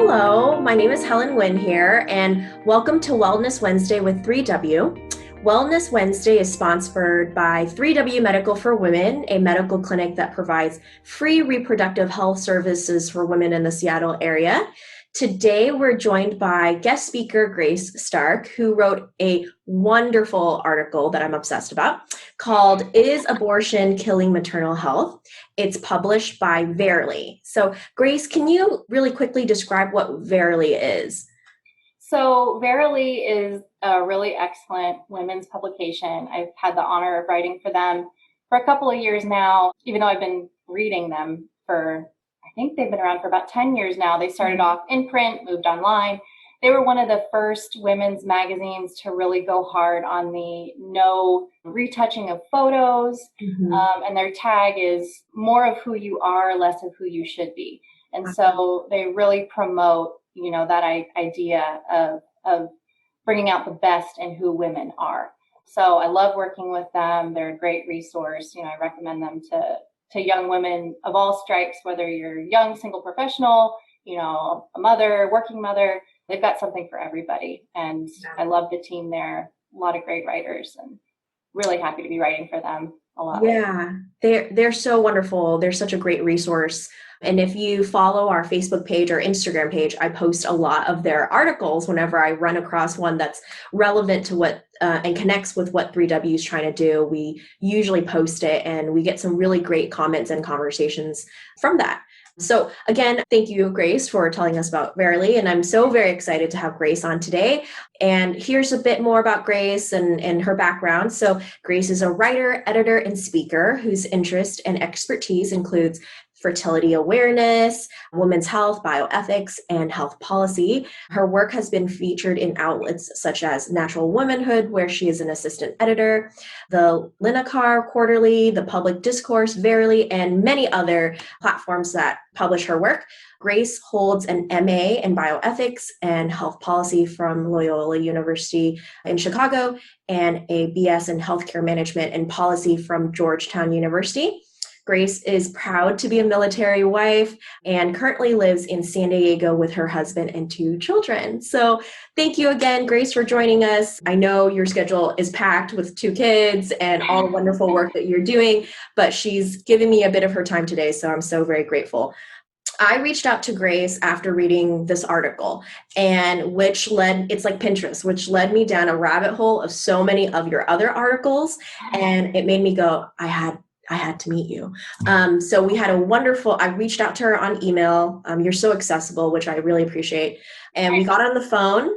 Hello, my name is Helen Wynn here, and welcome to Wellness Wednesday with 3W. Wellness Wednesday is sponsored by 3W Medical for Women, a medical clinic that provides free reproductive health services for women in the Seattle area. Today, we're joined by guest speaker Grace Stark, who wrote a wonderful article that I'm obsessed about called Is Abortion Killing Maternal Health? It's published by Verily. So, Grace, can you really quickly describe what Verily is? So Verily is a really excellent women's publication. I've had the honor of writing for them for a couple of years now, even though I've been reading them I think they've been around for about 10 years now. They started off in print, moved online. They were one of the first women's magazines to really go hard on the no retouching of photos. And their tag is more of who you are, less of who you should be. And so they really promote, that idea of bringing out the best in who women are. So I love working with them. They're a great resource. I recommend them to young women of all stripes, whether you're young, single professional, a mother, working mother. They've got something for everybody. And I love the team there. A lot of great writers, and really happy to be writing for them a lot. Yeah, they're so wonderful. They're such a great resource. And if you follow our Facebook page or Instagram page, I post a lot of their articles whenever I run across one that's relevant to what and connects with what 3W is trying to do. We usually post it and we get some really great comments and conversations from that. So again, thank you, Grace, for telling us about Verily. And I'm so very excited to have Grace on today. And here's a bit more about Grace and her background. So Grace is a writer, editor, and speaker whose interest and expertise includes fertility awareness, women's health, bioethics, and health policy. Her work has been featured in outlets such as Natural Womanhood, where she is an assistant editor, the Linecar Quarterly, the Public Discourse, Verily, and many other platforms that publish her work. Grace holds an MA in bioethics and health policy from Loyola University in Chicago and a BS in healthcare management and policy from Georgetown University. Grace is proud to be a military wife and currently lives in San Diego with her husband and 2 children. So thank you again, Grace, for joining us. I know your schedule is packed with 2 kids and all the wonderful work that you're doing, but she's given me a bit of her time today, so I'm so very grateful. I reached out to Grace after reading this article, and it's like Pinterest, which led me down a rabbit hole of so many of your other articles, and it made me go, I had to meet you. So we had I reached out to her on email. You're so accessible, which I really appreciate. And we got on the phone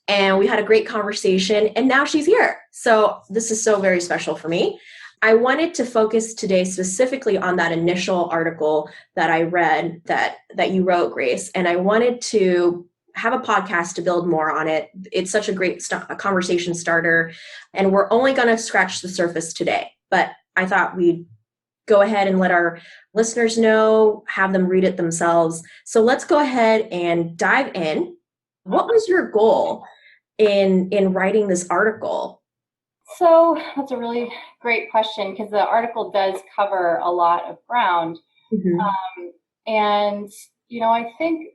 and we had a great conversation, and now she's here. So this is so very special for me. I wanted to focus today specifically on that initial article that I read that you wrote, Grace. And I wanted to have a podcast to build more on it. It's such a great conversation starter, and we're only going to scratch the surface today. But I thought we'd go ahead and let our listeners know, have them read it themselves. So let's go ahead and dive in. What was your goal in writing this article? So that's a really great question, because the article does cover a lot of ground. And, I think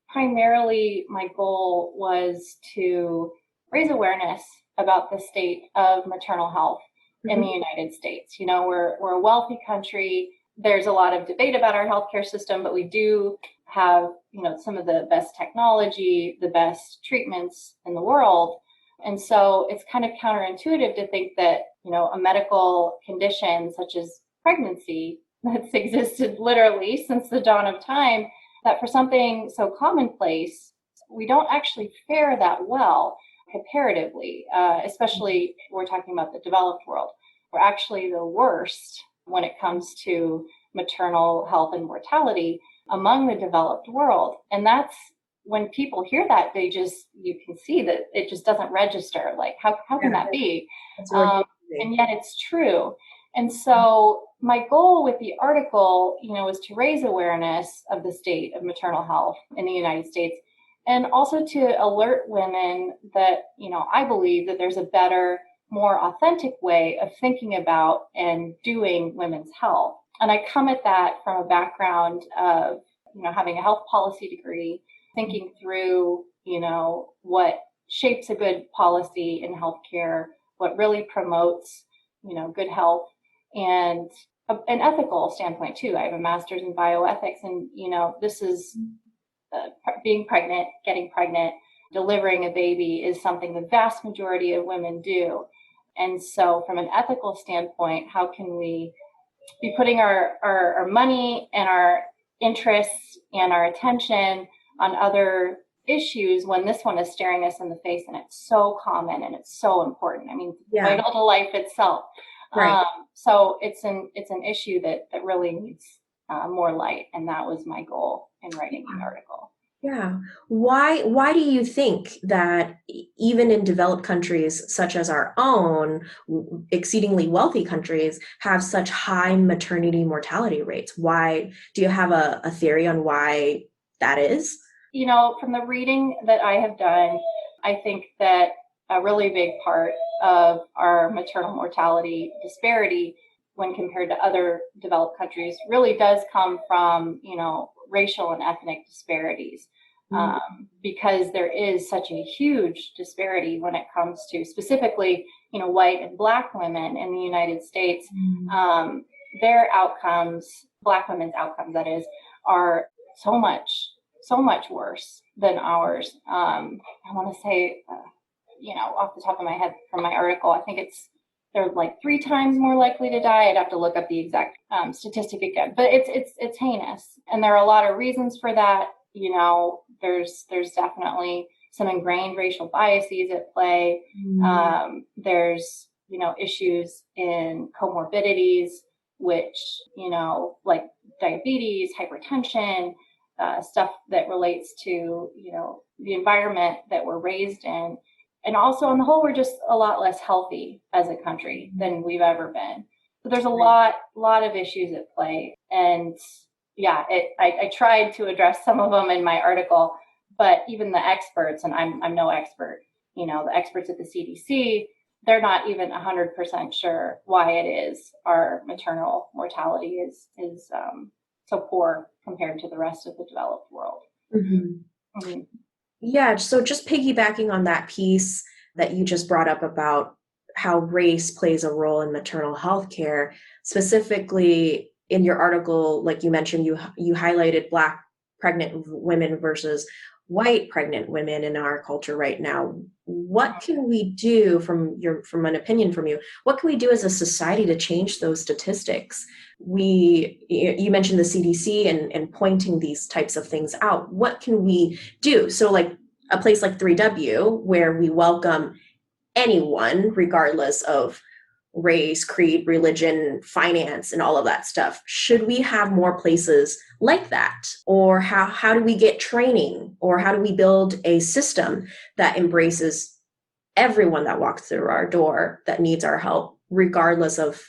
primarily my goal was to raise awareness about the state of maternal health in the United States. We're a wealthy country. There's a lot of debate about our healthcare system, but we do have, some of the best technology, the best treatments in the world. And so it's kind of counterintuitive to think that, a medical condition such as pregnancy that's existed literally since the dawn of time, that for something so commonplace, we don't actually fare that well comparatively, especially we're talking about the developed world. We're actually the worst when it comes to maternal health and mortality among the developed world. And that's when people hear that, you can see that it just doesn't register. Like, how can that be? And yet it's true. And so my goal with the article, was to raise awareness of the state of maternal health in the United States, and also to alert women that, I believe that there's a better, more authentic way of thinking about and doing women's health. And I come at that from a background of, having a health policy degree, thinking through, what shapes a good policy in healthcare, what really promotes, good health, and an ethical standpoint too. I have a master's in bioethics, and this is being pregnant, getting pregnant, delivering a baby is something the vast majority of women do. And so, from an ethical standpoint, how can we be putting our money and our interests and our attention on other issues when this one is staring us in the face, and it's so common and it's so important. I mean, Yeah. vital to life itself. Right. So it's an issue that really needs more light, and that was my goal in writing the article. Yeah. Why do you think that even in developed countries such as our own, exceedingly wealthy countries, have such high maternity mortality rates? Why do you have a theory on why that is? From the reading that I have done, I think that a really big part of our maternal mortality disparity when compared to other developed countries really does come from, racial and ethnic disparities. Because there is such a huge disparity when it comes to specifically, white and Black women in the United States. Their outcomes, Black women's outcomes, that is, are so much worse than ours. I want to say, off the top of my head from my article, I think they're like 3 times more likely to die. I'd have to look up the exact statistic again, but it's heinous, and there are a lot of reasons for that. There's definitely some ingrained racial biases at play. There's issues in comorbidities, which like diabetes, hypertension, stuff that relates to the environment that we're raised in. And also, on the whole, we're just a lot less healthy as a country than we've ever been. So there's a lot of issues at play. And yeah, I tried to address some of them in my article, but even the experts, and I'm no expert, the experts at the CDC, they're not even 100% sure why it is our maternal mortality is so poor compared to the rest of the developed world. Yeah, so just piggybacking on that piece that you just brought up about how race plays a role in maternal health care, specifically in your article, like you mentioned, you highlighted Black pregnant women versus white pregnant women in our culture right now. What can we do from an opinion from you? What can we do as a society to change those statistics? You mentioned the CDC and pointing these types of things out. What can we do? So like a place like 3W, where we welcome anyone, regardless of race, creed, religion, finance, and all of that stuff. Should we have more places like that? Or how do we get training? Or how do we build a system that embraces everyone that walks through our door that needs our help, regardless of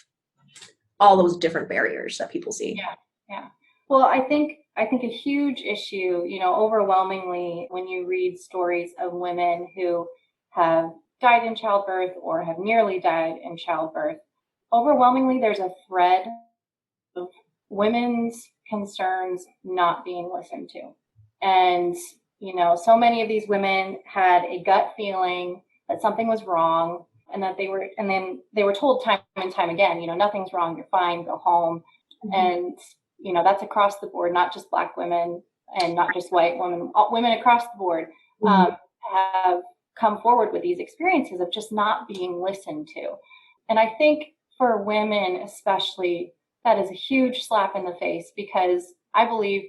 all those different barriers that people see? Yeah. Well, I think a huge issue, overwhelmingly, when you read stories of women who have died in childbirth or have nearly died in childbirth, overwhelmingly there's a thread of women's concerns not being listened to. And, so many of these women had a gut feeling that something was wrong, and then they were told time and time again, nothing's wrong, you're fine, go home. And, that's across the board, not just Black women and not just white women, women across the board have come forward with these experiences of just not being listened to. And I think for women especially, that is a huge slap in the face, because I believe,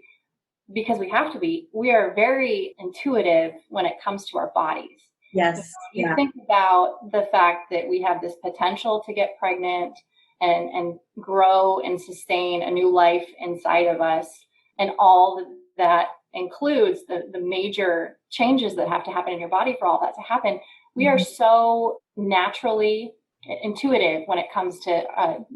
because we have to be, we are very intuitive when it comes to our bodies. Yes. You think about the fact that we have this potential to get pregnant and grow and sustain a new life inside of us, and all that includes the major changes that have to happen in your body for all that to happen. We are so naturally intuitive when it comes to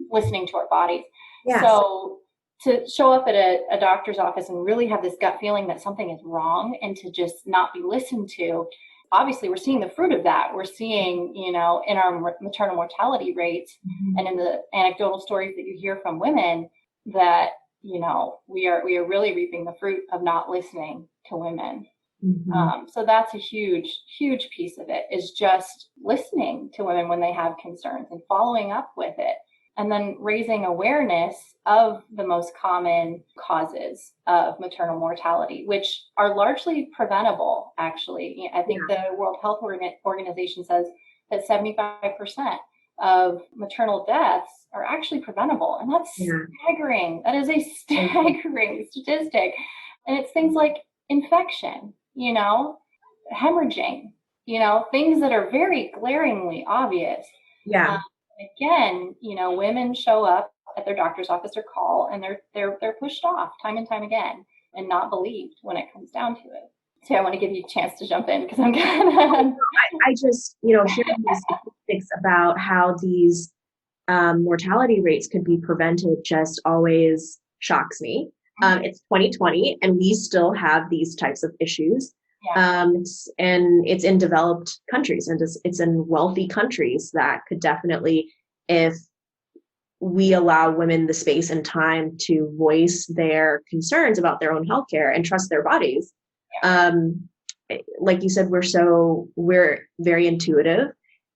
listening to our bodies. Yes. So to show up at a doctor's office and really have this gut feeling that something is wrong and to just not be listened to, obviously we're seeing the fruit of that. We're seeing, in our maternal mortality rates and in the anecdotal stories that you hear from women that, we are really reaping the fruit of not listening to women. Mm-hmm. So that's a huge, huge piece of it, is just listening to women when they have concerns and following up with it. And then raising awareness of the most common causes of maternal mortality, which are largely preventable, actually. I think the World Health Organization says that 75% of maternal deaths are actually preventable. And that's staggering. That is a staggering statistic. And it's things like infection, hemorrhaging, things that are very glaringly obvious. Yeah. Again, women show up at their doctor's office or call, and they're pushed off time and time again and not believed when it comes down to it. So I want to give you a chance to jump in because I'm kind of. I just, hearing these statistics about how these mortality rates could be prevented just always shocks me. It's 2020 and we still have these types of issues. Yeah. And it's in developed countries, and it's in wealthy countries that could definitely, if we allow women the space and time to voice their concerns about their own healthcare and trust their bodies. Like you said, we're very intuitive.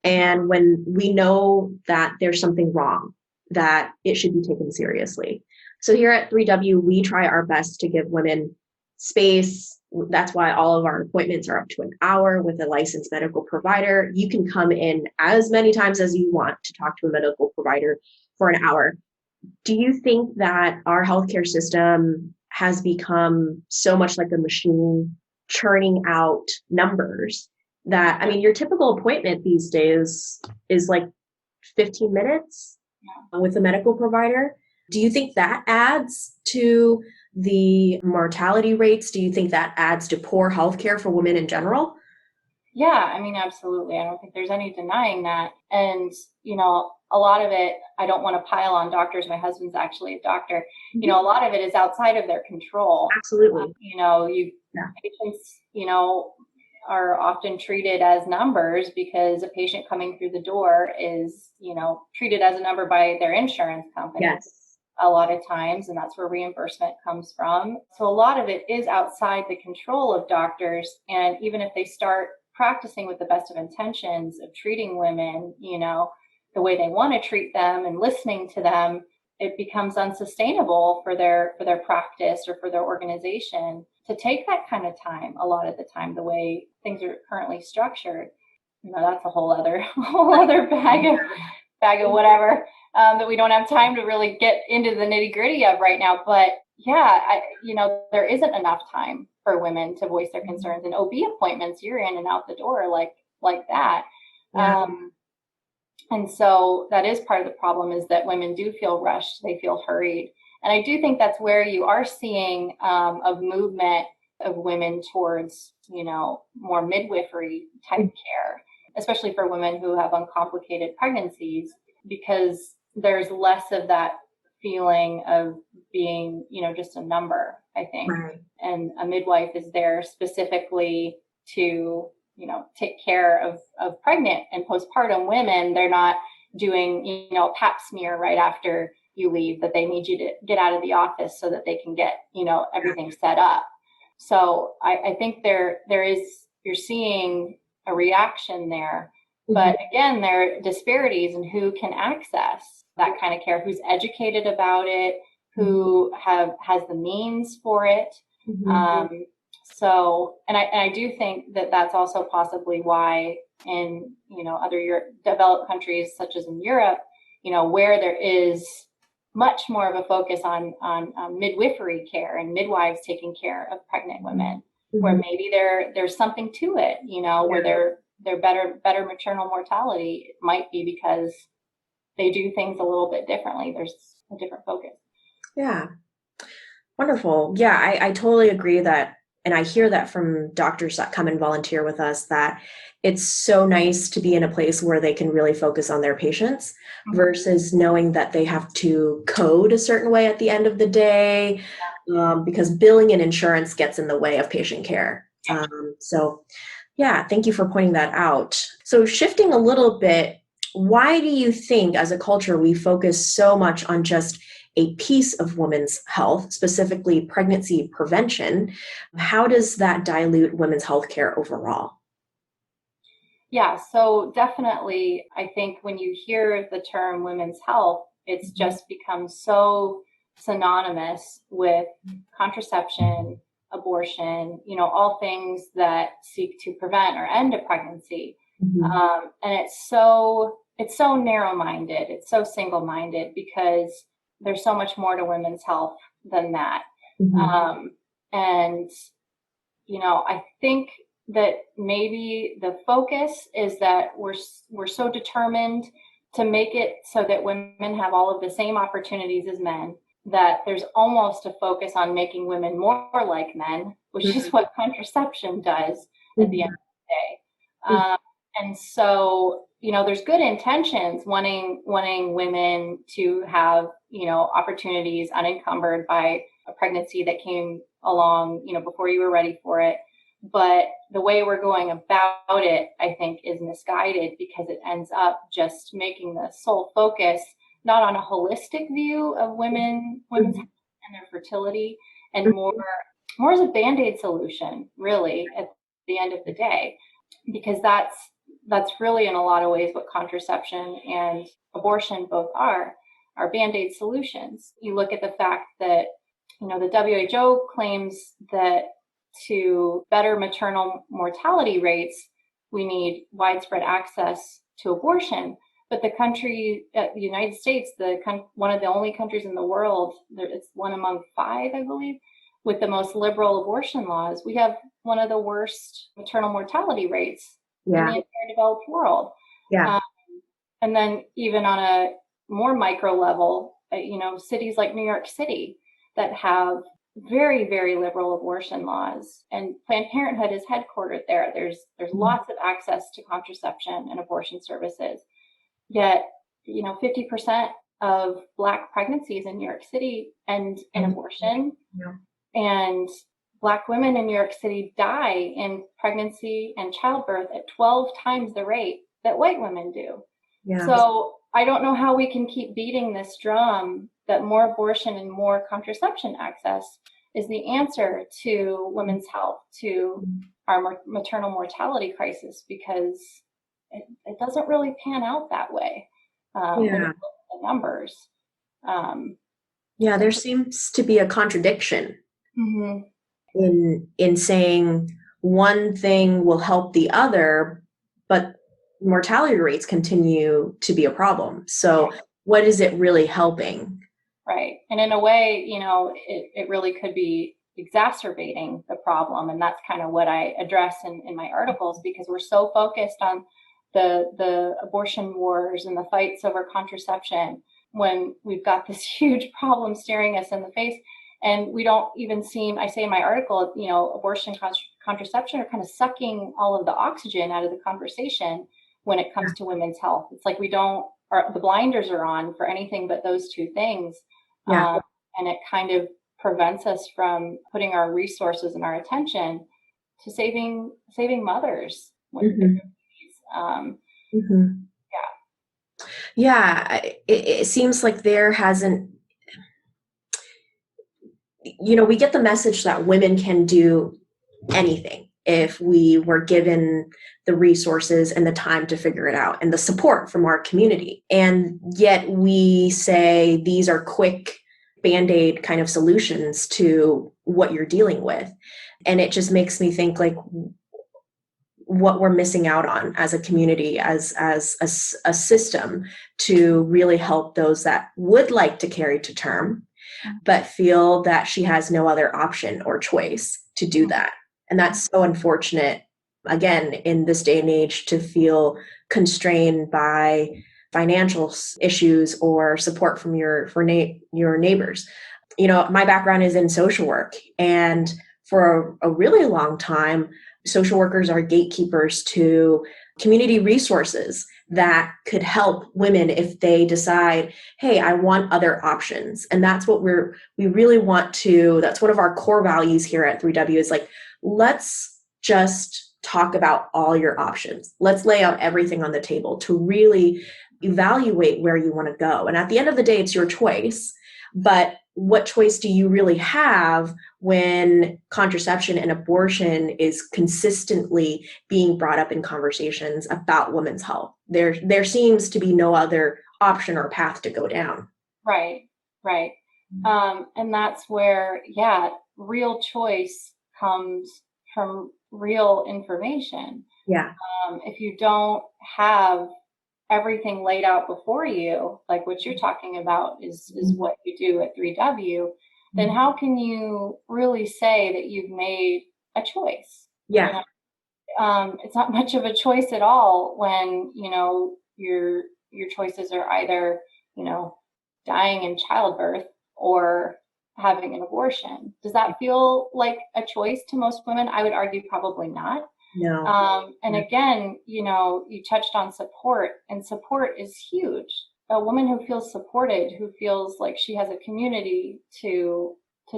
And when we know that there's something wrong, that it should be taken seriously. So here at 3W, we try our best to give women space. That's why all of our appointments are up to an hour with a licensed medical provider. You can come in as many times as you want to talk to a medical provider for an hour. Do you think that our healthcare system has become so much like a machine churning out numbers that, your typical appointment these days is like 15 minutes with a medical provider? Do you think that adds to the mortality rates? Do you think that adds to poor healthcare for women in general? Yeah, absolutely. I don't think there's any denying that. And, a lot of it, I don't want to pile on doctors. My husband's actually a doctor. A lot of it is outside of their control. Absolutely. Patients, are often treated as numbers because a patient coming through the door is, treated as a number by their insurance company. Yes. A lot of times, and that's where reimbursement comes from. So a lot of it is outside the control of doctors. And even if they start practicing with the best of intentions of treating women, the way they want to treat them and listening to them, it becomes unsustainable for their practice or for their organization to take that kind of time. A lot of the time, the way things are currently structured, that's a whole other bag of whatever that we don't have time to really get into the nitty gritty of right now. But yeah, there isn't enough time for women to voice their concerns. And OB appointments, you're in and out the door like that. Yeah. And so that is part of the problem, is that women do feel rushed. They feel hurried. And I do think that's where you are seeing a movement of women towards, more midwifery type care, especially for women who have uncomplicated pregnancies, because there's less of that feeling of being, just a number, I think. Right. And a midwife is there specifically to, take care of pregnant and postpartum women. They're not doing, a pap smear right after you leave, that they need you to get out of the office so that they can get, everything set up. So I think you're seeing a reaction there. But again, there are disparities in who can access that kind of care, who's educated about it, who has the means for it. So, and I do think that that's also possibly why in, other developed countries, such as in Europe, where there is much more of a focus on midwifery care and midwives taking care of pregnant women, where maybe there's something to it, where their better maternal mortality might be because they do things a little bit differently. There's a different focus. Yeah. Wonderful. Yeah, I totally agree that, and I hear that from doctors that come and volunteer with us, that it's so nice to be in a place where they can really focus on their patients versus knowing that they have to code a certain way at the end of the day, because billing and insurance gets in the way of patient care. So yeah, thank you for pointing that out. So shifting a little bit, why do you think as a culture we focus so much on just a piece of women's health, specifically pregnancy prevention, how does that dilute women's health care overall? Yeah, so definitely, I think when you hear the term women's health, it's just become so synonymous with contraception, abortion, all things that seek to prevent or end a pregnancy. Mm-hmm. And it's so narrow-minded, it's so single-minded because there's so much more to women's health than that. Mm-hmm. And I think that maybe the focus is that we're so determined to make it so that women have all of the same opportunities as men, that there's almost a focus on making women more like men, which is what contraception does at the end of the day. And so, there's good intentions wanting women to have, opportunities unencumbered by a pregnancy that came along, before you were ready for it. But the way we're going about it, I think, is misguided because it ends up just making the sole focus not on a holistic view of women's health and their fertility, and more as a Band-Aid solution, really, at the end of the day, because that's really in a lot of ways what contraception and abortion both are Band-Aid solutions. You look at the fact that the WHO claims that to better maternal mortality rates, we need widespread access to abortion. But the United States, one of the only countries in the world, it's one among 5, I believe, with the most liberal abortion laws. We have one of the worst maternal mortality rates in the entire developed world. Yeah. And then even on a more micro level, cities like New York City that have very, very liberal abortion laws, and Planned Parenthood is headquartered there. There's lots of access to contraception and abortion services. Yet, 50% of Black pregnancies in New York City end in abortion. Yeah. And Black women in New York City die in pregnancy and childbirth at 12 times the rate that white women do. Yeah. So I don't know how we can keep beating this drum that more abortion and more contraception access is the answer to women's health, to our maternal mortality crisis, because it doesn't really pan out that way. When you look at the numbers. There seems to be a contradiction in saying one thing will help the other, but mortality rates continue to be a problem. So what is it really helping? Right. And in a way, it really could be exacerbating the problem. And that's kind of what I address in my articles, because we're so focused on the abortion wars and the fights over contraception when we've got this huge problem staring us in the face. And we don't even I say in my article, abortion, contraception are kind of sucking all of the oxygen out of the conversation when it comes to women's health. It's like the blinders are on for anything but those two things. And it kind of prevents us from putting our resources and our attention to saving mothers. It seems like there hasn't, we get the message that women can do anything if we were given the resources and the time to figure it out and the support from our community. And yet we say these are quick Band-Aid kind of solutions to what you're dealing with. And it just makes me think like what we're missing out on as a community, as a system to really help those that would like to carry to term, but feel that she has no other option or choice to do that. And that's so unfortunate, again, in this day and age, to feel constrained by financial issues or support from your neighbors. My background is in social work, and for a really long time, social workers are gatekeepers to community resources that could help women if they decide, hey, I want other options. And that's what we really want to, that's one of our core values here at 3W is like, let's just talk about all your options. Let's lay out everything on the table to really evaluate where you want to go. And at the end of the day, it's your choice. But what choice do you really have when contraception and abortion is consistently being brought up in conversations about women's health? There seems to be no other option or path to go down. Right, right. And that's where, real choice comes from real information. Yeah. If you don't have everything laid out before you, like what you're talking about is what you do at 3W, then how can you really say that you've made a choice? Yeah. You know, it's not much of a choice at all when, your choices are either, dying in childbirth or having an abortion. Does that feel like a choice to most women? I would argue probably not. No. And again, you touched on support, and support is huge. A woman who feels supported, who feels like she has a community to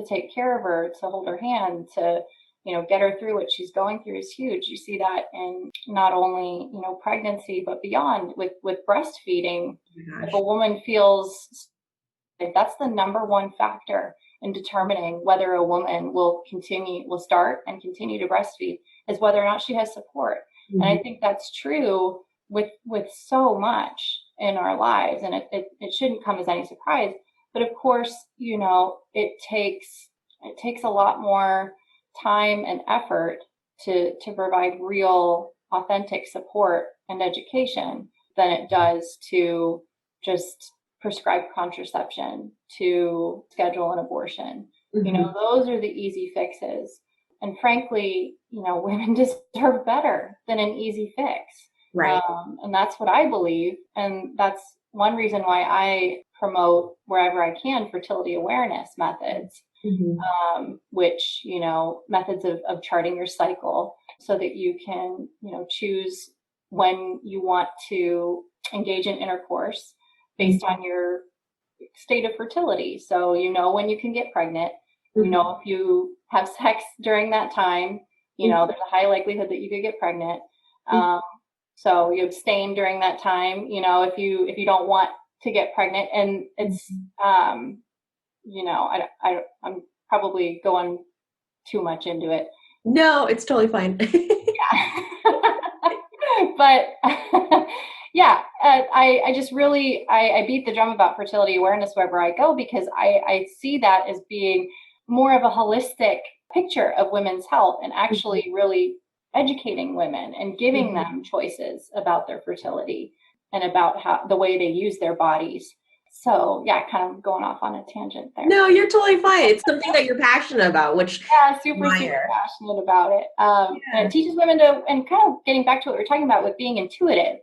take care of her, to hold her hand, to get her through what she's going through is huge. You see that in not only pregnancy but beyond with breastfeeding. Oh If a woman feels, that's the number one factor in determining whether a woman will start and continue to breastfeed, is whether or not she has support. Mm-hmm. And I think that's true with so much in our lives, and it shouldn't come as any surprise. But of course, it takes a lot more time and effort to provide real, authentic support and education than it does to just prescribe contraception, to schedule an abortion. Mm-hmm. Those are the easy fixes. And frankly, women deserve better than an easy fix. Right. And that's what I believe. And that's one reason why I promote wherever I can fertility awareness methods, which, methods of charting your cycle so that you can, choose when you want to engage in intercourse based on your state of fertility. So when you can get pregnant, if you have sex during that time, there's a high likelihood that you could get pregnant. So you abstain during that time, if you don't want to get pregnant. And it's, I'm probably going too much into it. No, it's totally fine. But yeah, I just really, I beat the drum about fertility awareness wherever I go, because I see that as being more of a holistic picture of women's health, and actually really educating women and giving them choices about their fertility and about how the way they use their bodies. So yeah, kind of going off on a tangent there. No, you're totally fine. It's something that you're passionate about, which super passionate about it. And it teaches women to, and kind of getting back to what we were talking about with being intuitive,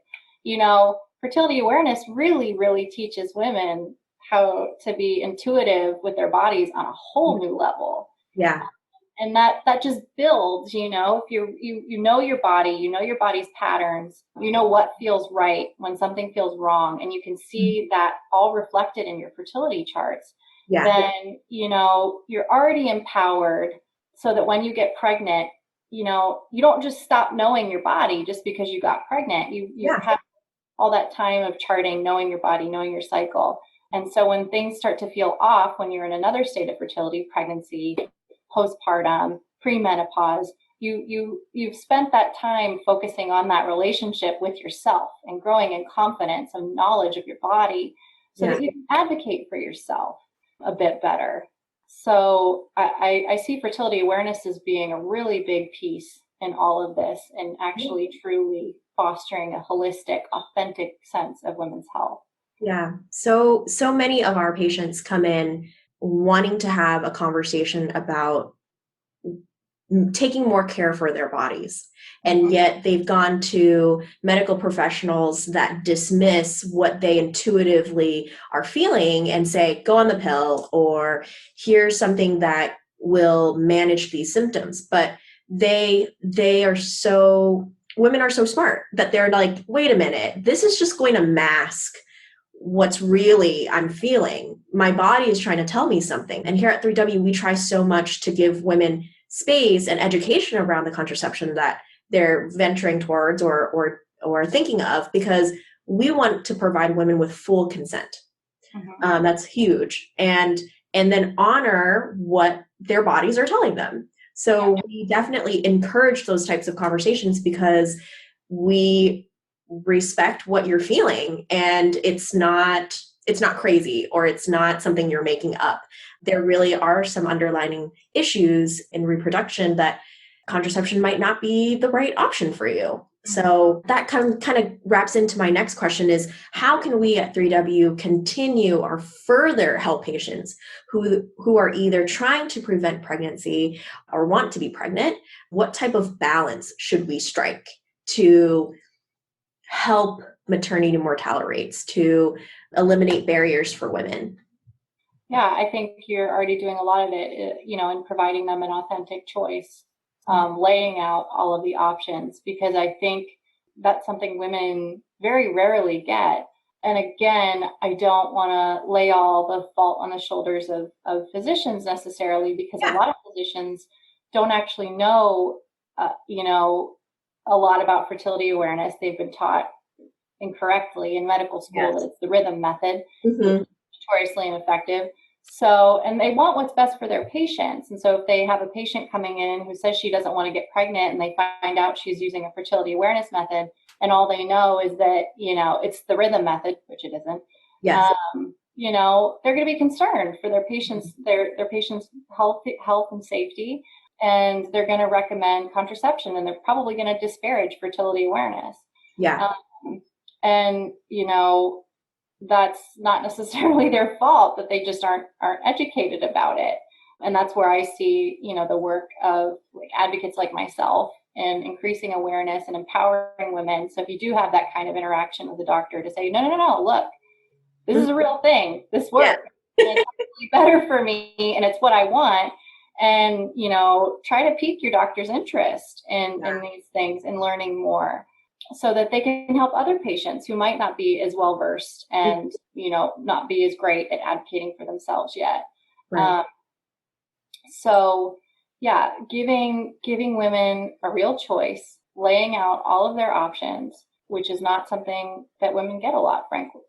fertility awareness really, really teaches women how to be intuitive with their bodies on a whole new level. Yeah. And that just builds, if you know your body, your body's patterns, what feels right when something feels wrong, and you can see that all reflected in your fertility charts, then, you're already empowered, so that when you get pregnant, you don't just stop knowing your body just because you got pregnant. You have all that time of charting, knowing your body, knowing your cycle. And so when things start to feel off, when you're in another state of fertility, pregnancy, postpartum, premenopause, you've spent that time focusing on that relationship with yourself and growing in confidence and knowledge of your body, so that you can advocate for yourself a bit better. So I see fertility awareness as being a really big piece in all of this, and actually truly fostering a holistic, authentic sense of women's health. Yeah. So many of our patients come in wanting to have a conversation about taking more care for their bodies. And yet they've gone to medical professionals that dismiss what they intuitively are feeling and say, go on the pill, or here's something that will manage these symptoms. But women are so smart that they're like, wait a minute, this is just going to mask what's really I'm feeling. My body is trying to tell me something. And here at 3W, we try so much to give women space and education around the contraception that they're venturing towards or thinking of, because we want to provide women with full consent. That's huge. And then honor what their bodies are telling them. So we definitely encourage those types of conversations because we respect what you're feeling, and it's not crazy, or it's not something you're making up. There really are some underlying issues in reproduction that contraception might not be the right option for you. So that kind of wraps into my next question is, how can we at 3W continue or further help patients who are either trying to prevent pregnancy or want to be pregnant? What type of balance should we strike to help maternity mortality rates, to eliminate barriers for women? Yeah, I think you're already doing a lot of it, in providing them an authentic choice, laying out all of the options, because I think that's something women very rarely get. And again, I don't want to lay all the fault on the shoulders of physicians necessarily, because a lot of physicians don't actually know, a lot about fertility awareness. They've been taught incorrectly in medical school that it's the rhythm method, notoriously ineffective. So, and they want what's best for their patients. And so if they have a patient coming in who says she doesn't want to get pregnant, and they find out she's using a fertility awareness method, and all they know is that, it's the rhythm method, which it isn't. Yes. They're going to be concerned for their patients, their patients' health and safety. And they're going to recommend contraception, and they're probably going to disparage fertility awareness. Yeah. And, that's not necessarily their fault, but they just aren't educated about it. And that's where I see, the work of advocates like myself and increasing awareness and empowering women. So if you do have that kind of interaction with the doctor, to say, no, look, this is a real thing. This works. And it's actually better for me, and it's what I want. And, try to pique your doctor's interest in these things and learning more, so that they can help other patients who might not be as well versed and, not be as great at advocating for themselves yet. Right. So yeah, giving women a real choice, laying out all of their options, which is not something that women get a lot,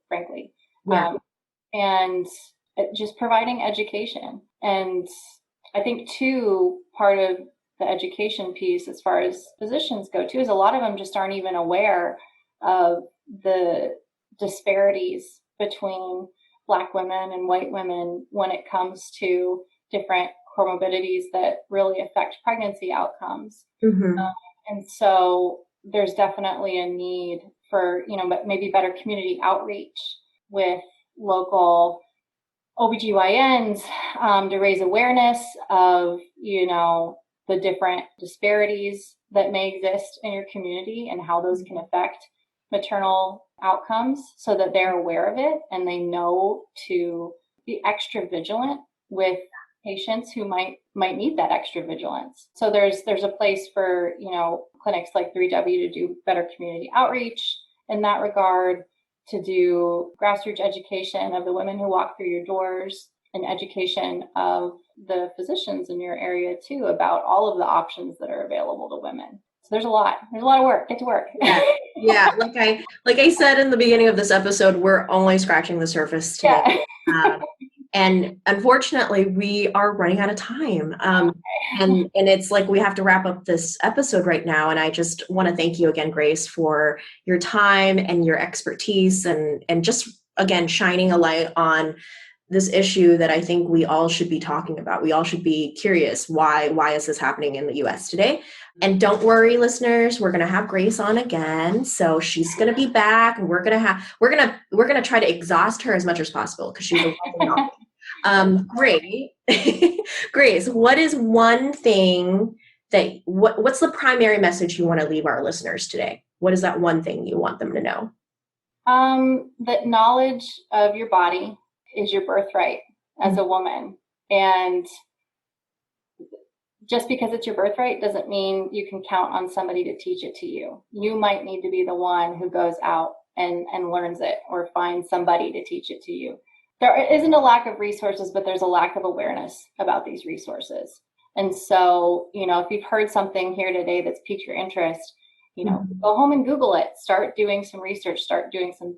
frankly. Yeah. And just providing education. And I think too, part of the education piece, as far as physicians go too, is a lot of them just aren't even aware of the disparities between Black women and white women when it comes to different comorbidities that really affect pregnancy outcomes. And so there's definitely a need for, maybe better community outreach with local OBGYNs to raise awareness of, the different disparities that may exist in your community and how those can affect maternal outcomes, so that they're aware of it and they know to be extra vigilant with patients who might need that extra vigilance. So there's a place for, clinics like 3W to do better community outreach in that regard, to do grassroots education of the women who walk through your doors, and education of the physicians in your area too, about all of the options that are available to women. So there's a lot of work. Get to work. Yeah. Like I said in the beginning of this episode, we're only scratching the surface today. And unfortunately, we are running out of time. And it's like we have to wrap up this episode right now. And I just want to thank you again, Grace, for your time and your expertise, and just, again, shining a light on this issue that I think we all should be talking about. We all should be curious, why is this happening in the US today? And don't worry, listeners, we're going to have Grace on again. So she's going to be back, and we're going to try to exhaust her as much as possible, because she's a great. Grace, what is one thing what's the primary message you want to leave our listeners today? What is that one thing you want them to know? That knowledge of your body is your birthright as a woman. And just because it's your birthright doesn't mean you can count on somebody to teach it to you. You might need to be the one who goes out and learns it, or finds somebody to teach it to you. There isn't a lack of resources, but there's a lack of awareness about these resources. And so, if you've heard something here today that's piqued your interest, go home and Google it. Start doing some research. Start doing some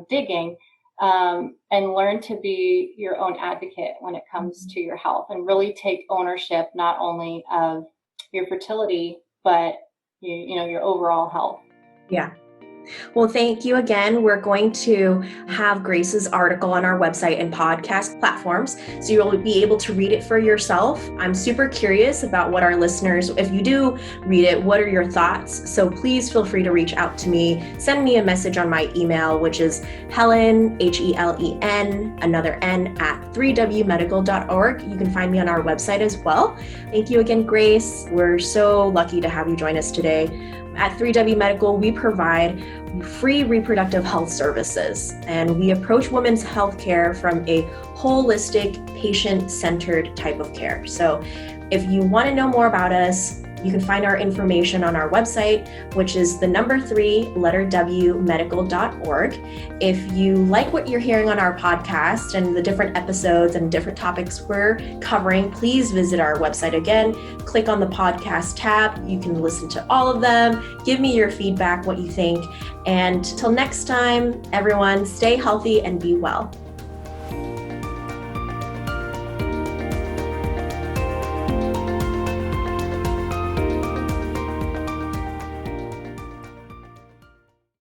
digging. and learn to be your own advocate when it comes to your health, and really take ownership not only of your fertility, but your overall health. Yeah. Well, thank you again. We're going to have Grace's article on our website and podcast platforms, so you'll be able to read it for yourself. I'm super curious about what our listeners, if you do read it, what are your thoughts? So please feel free to reach out to me. Send me a message on my email, which is Helen, Helen, another N, at 3wmedical.org. You can find me on our website as well. Thank you again, Grace. We're so lucky to have you join us today. At 3W Medical, we provide free reproductive health services, and we approach women's health care from a holistic, patient-centered type of care. So if you want to know more about us, you can find our information on our website, which is the number 3, letter W, medical.org. If you like what you're hearing on our podcast and the different episodes and different topics we're covering, please visit our website again. Click on the podcast tab. You can listen to all of them. Give me your feedback, what you think. And till next time, everyone, stay healthy and be well.